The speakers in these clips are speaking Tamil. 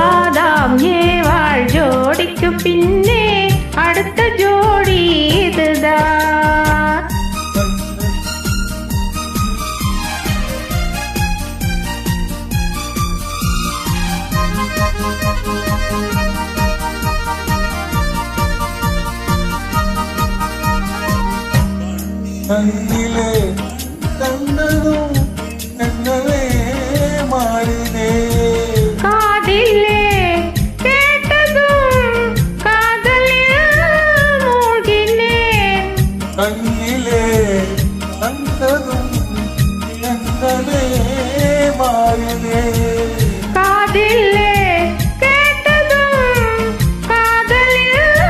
ஆதாம் ஏவாள் ஜோடிக்கு பின்னே அடுத்த ஜோடி இதுதான். கண்ணிலே கண்டதும் என்னவே மாறினே, காதிலே கேட்டதும் காதலில் மூழ்கினேன். கண்ணிலே கண்டதும் என்னவே மாறினே, காதிலே கேட்டதும் காதலில்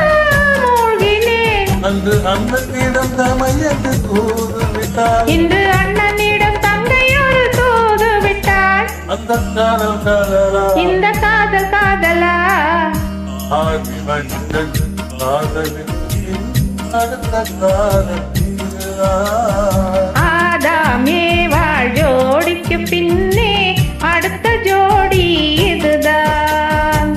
மூழ்கினேன். அன்று அண்ணனிடம் தமையது தூது விட்டாள், இன்று அண்ணனிடம் தங்கை ஒரு தூது விட்டாள். அந்த காதல் காதலா, இந்த காதல் காதலா, ஆதி மனிதன் காதலின் அடுத்த காதல் இதுதான். ஆதாம் ஏவாள் ஜோடிக்கு பின்னே அடுத்த ஜோடி இதுதான்.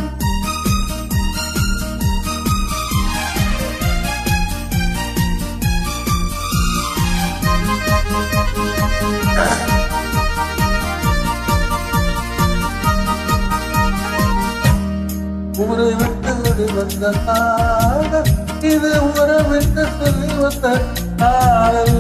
ஊரை விட்டு வந்த காதல், இது ஊரை விட்டு சொல்லி வந்த காதல்,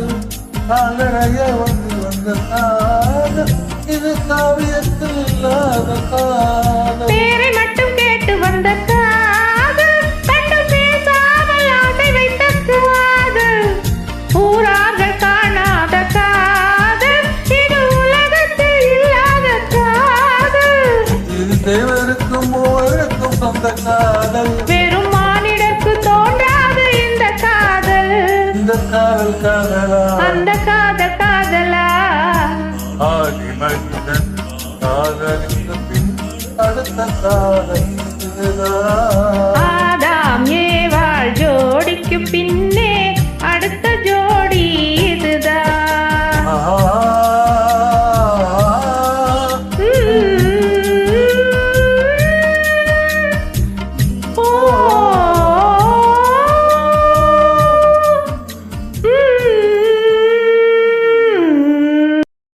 கால்நடைய வந்த காதல், இது காவியத்தில் இல்லாத காதல். பேரை மட்டும் கேட்டு வந்த காதல், கண்டு பேசாமல் ஆசை வைத்த காதல், ஊரார்கள் காணாத காதல், இது உலகத்தில் இல்லாத காதல். இது தேவருக்கும் மூவருக்கும் சொந்த காதல், வெறும் மானிடர்க்கு தோன்றாது இந்த காதல். இந்த காதல் காதலா, அந்த காதல் காதலா, ஆதி மனிதன் காதலுக்கு பின் அடுத்த காதல் இதுதான்.